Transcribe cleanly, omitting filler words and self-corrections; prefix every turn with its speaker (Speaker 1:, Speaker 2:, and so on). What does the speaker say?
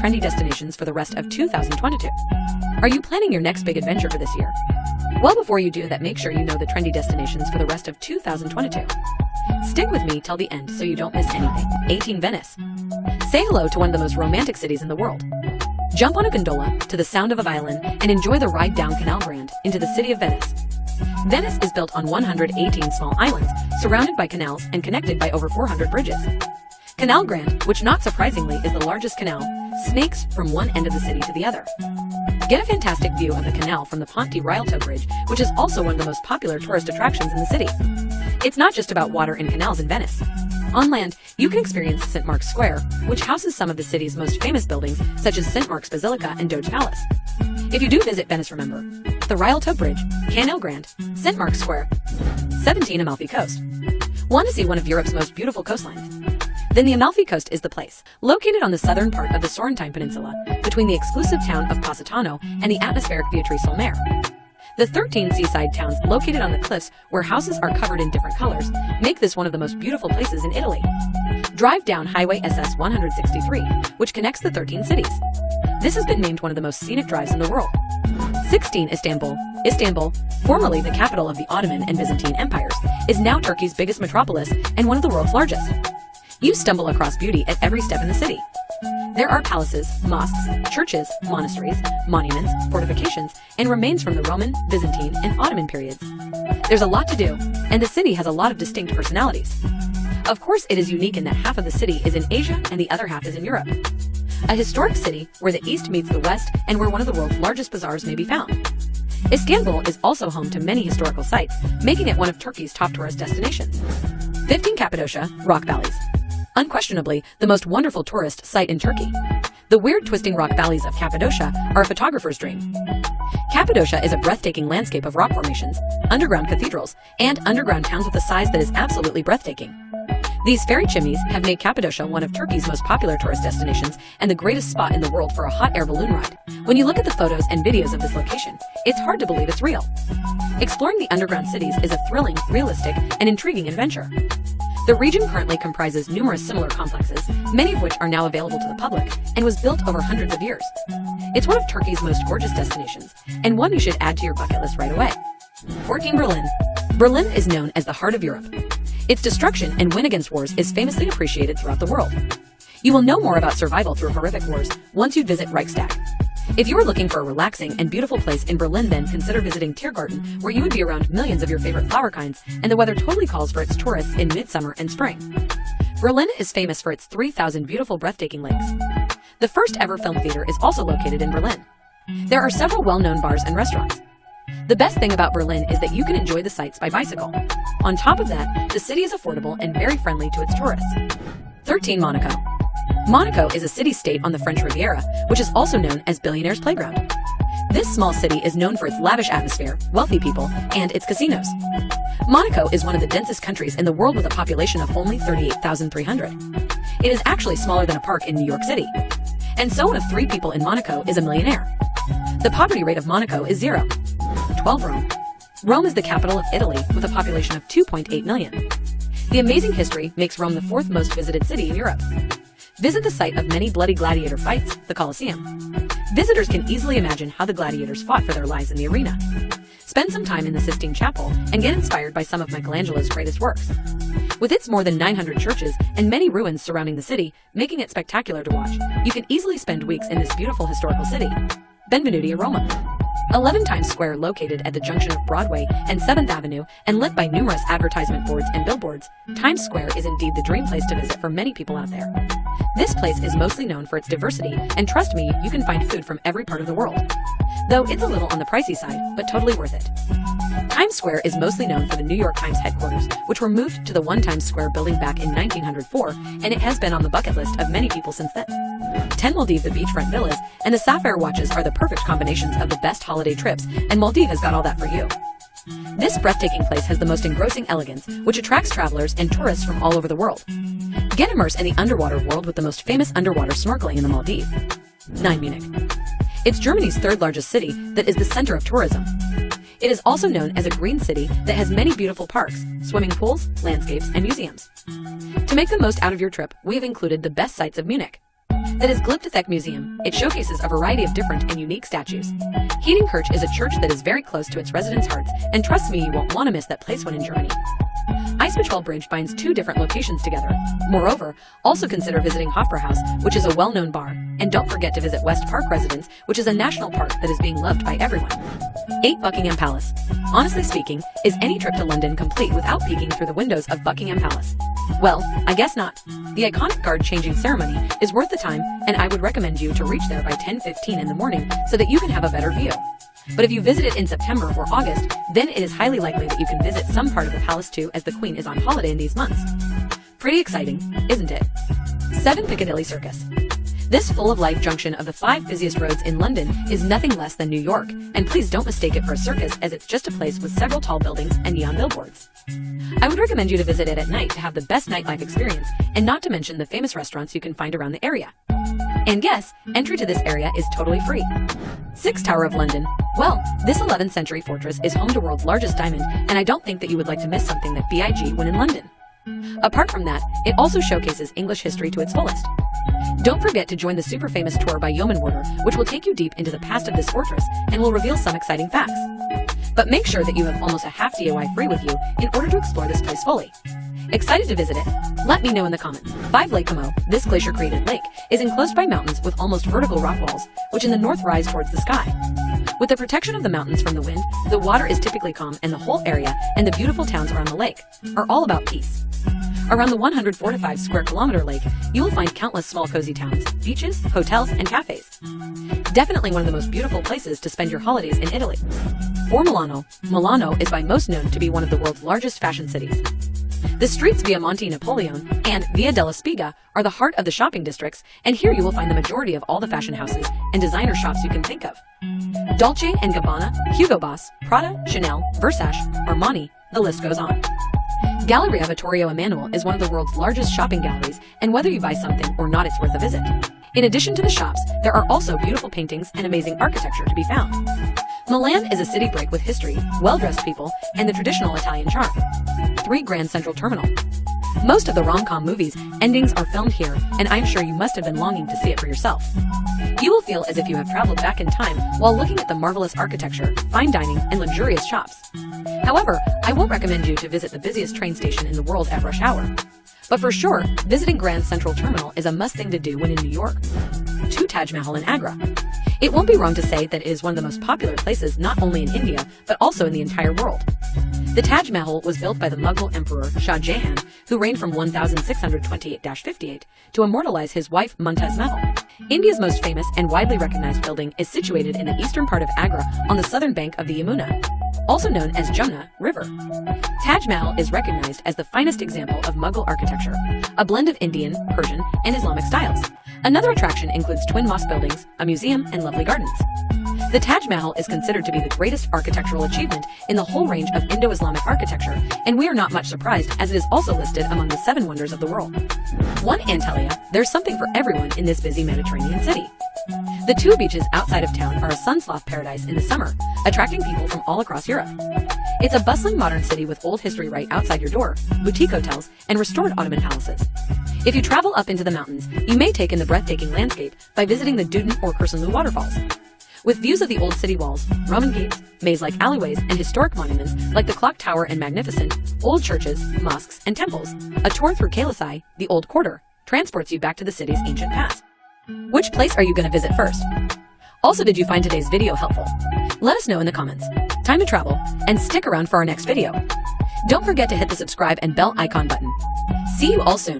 Speaker 1: trendy destinations for the rest of 2022. Are you planning your next big adventure for this year? Well, before you do that, make sure you know the trendy destinations for the rest of 2022. Stick with me till the end so you don't miss anything. 18. Venice. Say hello to one of the most romantic cities in the world. Jump on a gondola to the sound of a violin and enjoy the ride down Canal Grande into the city of Venice. Venice is built on 118 small islands, surrounded by canals and connected by over 400 bridges. Canal Grande, which not surprisingly is the largest canal, snakes from one end of the city to the other. Get a fantastic view of the canal from the Ponte Rialto Bridge, which is also one of the most popular tourist attractions in the city. It's not just about water and canals in Venice. On land, you can experience St. Mark's Square, which houses some of the city's most famous buildings, such as St. Mark's Basilica and Doge Palace. If you do visit Venice, remember the Rialto Bridge, Canal Grande, St. Mark's Square. 17. Amalfi Coast. Want to see one of Europe's most beautiful coastlines? Then the Amalfi Coast is the place. Located on the southern part of the Sorrentine Peninsula, between the exclusive town of Positano and the atmospheric Vietri sul Mare. The 13 seaside towns located on the cliffs where houses are covered in different colors make this one of the most beautiful places in Italy. Drive down Highway SS 163, which connects the 13 cities. This has been named one of the most scenic drives in the world. 16. Istanbul. Istanbul, formerly the capital of the Ottoman and Byzantine empires, is now Turkey's biggest metropolis and one of the world's largest. You stumble across beauty at every step in the city. There are palaces, mosques, churches, monasteries, monuments, fortifications, and remains from the Roman, Byzantine, and Ottoman periods. There's a lot to do, and the city has a lot of distinct personalities. Of course, it is unique in that half of the city is in Asia and the other half is in Europe. A historic city where the East meets the West and where one of the world's largest bazaars may be found. Istanbul is also home to many historical sites, making it one of Turkey's top tourist destinations. 15. Cappadocia, rock valleys. Unquestionably, the most wonderful tourist site in Turkey. The weird twisting rock valleys of Cappadocia are a photographer's dream. Cappadocia is a breathtaking landscape of rock formations, underground cathedrals, and underground towns with a size that is absolutely breathtaking. These fairy chimneys have made Cappadocia one of Turkey's most popular tourist destinations and the greatest spot in the world for a hot air balloon ride. When you look at the photos and videos of this location, it's hard to believe it's real. Exploring the underground cities is a thrilling, realistic, and intriguing adventure. The region currently comprises numerous similar complexes, many of which are now available to the public, and was built over hundreds of years. It's one of Turkey's most gorgeous destinations, and one you should add to your bucket list right away. 14. Berlin. Berlin is known as the heart of Europe. Its destruction and win against wars is famously appreciated throughout the world. You will know more about survival through horrific wars once you visit Reichstag. If you are looking for a relaxing and beautiful place in Berlin, then consider visiting Tiergarten, where you would be around millions of your favorite flower kinds, and the weather totally calls for its tourists in midsummer and spring. Berlin is famous for its 3,000 beautiful, breathtaking lakes. The first ever film theater is also located in Berlin. There are several well-known bars and restaurants. The best thing about Berlin is that you can enjoy the sights by bicycle. On top of that, the city is affordable and very friendly to its tourists. 13. Monaco. Monaco is a city-state on the French Riviera, which is also known as Billionaire's Playground. This small city is known for its lavish atmosphere, wealthy people, and its casinos. Monaco is one of the densest countries in the world with a population of only 38,300. It is actually smaller than a park in New York City. And so one of 3 people in Monaco is a millionaire. The poverty rate of Monaco is 0. 12. Rome. Rome is the capital of Italy with a population of 2.8 million. The amazing history makes Rome the 4th most visited city in Europe. Visit the site of many bloody gladiator fights, the Colosseum. Visitors can easily imagine how the gladiators fought for their lives in the arena. Spend some time in the Sistine Chapel and get inspired by some of Michelangelo's greatest works. With its more than 900 churches and many ruins surrounding the city, making it spectacular to watch, you can easily spend weeks in this beautiful historical city. Benvenuti a Roma. 11 Times Square, located at the junction of Broadway and 7th Avenue and lit by numerous advertisement boards and billboards, Times Square is indeed the dream place to visit for many people out there. This place is mostly known for its diversity, and trust me, you can find food from every part of the world. Though it's a little on the pricey side, but totally worth it. Times Square is mostly known for the New York Times headquarters, which were moved to the One Times Square building back in 1904, and it has been on the bucket list of many people since then. 10 Maldives. The beachfront villas and the sapphire watches are the perfect combinations of the best holiday trips, and Maldives has got all that for you. This breathtaking place has the most engrossing elegance, which attracts travelers and tourists from all over the world. Get immersed in the underwater world with the most famous underwater snorkeling in the Maldives. 9. Munich. It's Germany's 3rd largest city that is the center of tourism. It is also known as a green city that has many beautiful parks, swimming pools, landscapes, and museums. To make the most out of your trip, we have included the best sights of Munich. That is Glyptothek Museum. It showcases a variety of different and unique statues. Heatingkirch is a church that is very close to its residents' hearts, and trust me, you won't want to miss that place when in Germany. Eisbachwell Bridge binds two different locations together. Moreover, also consider visiting Hofbrauhaus, which is a well-known bar, and don't forget to visit West Park Residence, which is a national park that is being loved by everyone. 8. Buckingham Palace. Honestly speaking, is any trip to London complete without peeking through the windows of Buckingham Palace? Well, I guess not. The iconic guard-changing ceremony is worth the time, and I would recommend you to reach there by 10:15 in the morning so that you can have a better view. But if you visit it in September or August, then it is highly likely that you can visit some part of the palace too, as the Queen is on holiday in these months. Pretty exciting, isn't it? 7. Piccadilly Circus. This full-of-life junction of the 5 busiest roads in London is nothing less than New York, and please don't mistake it for a circus, as it's just a place with several tall buildings and neon billboards. I would recommend you to visit it at night to have the best nightlife experience, and not to mention the famous restaurants you can find around the area. And yes, entry to this area is totally free. 6. Tower of London. Well, this 11th century fortress is home to the world's largest diamond, and I don't think that you would like to miss something that big when in London. Apart from that, it also showcases English history to its fullest. Don't forget to join the super famous tour by Yeomanwarder, which will take you deep into the past of this fortress and will reveal some exciting facts. But make sure that you have almost a half DOI free with you in order to explore this place fully. Excited to visit it? Let me know in the comments. 5. Lake Como. This glacier-created lake is enclosed by mountains with almost vertical rock walls, which in the north rise towards the sky. With the protection of the mountains from the wind, the water is typically calm, and the whole area and the beautiful towns around the lake are all about peace. Around the 145 square kilometer lake, you will find countless small cozy towns, beaches, hotels, and cafes. Definitely one of the most beautiful places to spend your holidays in Italy. 4. Milano. Milano is by most known to be one of the world's largest fashion cities. The streets Via Monte Napoleon and Via della Spiga are the heart of the shopping districts, and here you will find the majority of all the fashion houses and designer shops you can think of. Dolce & Gabbana, Hugo Boss, Prada, Chanel, Versace, Armani, the list goes on. Galleria Vittorio Emanuele is one of the world's largest shopping galleries, and whether you buy something or not, it's worth a visit. In addition to the shops, there are also beautiful paintings and amazing architecture to be found. Milan is a city break with history, well-dressed people, and the traditional Italian charm. 3. Grand Central Terminal. Most of the rom-com movies' endings are filmed here, and I'm sure you must have been longing to see it for yourself. You will feel as if you have traveled back in time while looking at the marvelous architecture, fine dining, and luxurious shops. However, I won't recommend you to visit the busiest train station in the world at rush hour. But for sure, visiting Grand Central Terminal is a must-thing to do when in New York. 2. Taj Mahal in Agra. It won't be wrong to say that it is one of the most popular places not only in India, but also in the entire world. The Taj Mahal was built by the Mughal Emperor Shah Jahan, who reigned from 1628-58 to immortalize his wife Mumtaz Mahal. India's most famous and widely recognized building is situated in the eastern part of Agra on the southern bank of the Yamuna, also known as Jamuna River. Taj Mahal is recognized as the finest example of Mughal architecture, a blend of Indian, Persian, and Islamic styles. Another attraction includes twin mosque buildings, a museum, and lovely gardens. The Taj Mahal is considered to be the greatest architectural achievement in the whole range of Indo-Islamic architecture, and we are not much surprised as it is also listed among the 7 wonders of the world. 1. Antalya. There's something for everyone in this busy Mediterranean city. The 2 beaches outside of town are a sun-sloth paradise in the summer, attracting people from all across Europe. It's a bustling modern city with old history right outside your door, boutique hotels, and restored Ottoman palaces. If you travel up into the mountains, you may take in the breathtaking landscape by visiting the Duden or Kursunlu waterfalls. With views of the old city walls, Roman gates, maze-like alleyways, and historic monuments like the clock tower and magnificent old churches, mosques, and temples, a tour through Kalisai, the old quarter, transports you back to the city's ancient past. Which place are you going to visit first? Also, did you find today's video helpful? Let us know in the comments. Time to travel, and stick around for our next video. Don't forget to hit the subscribe and bell icon button. See you all soon.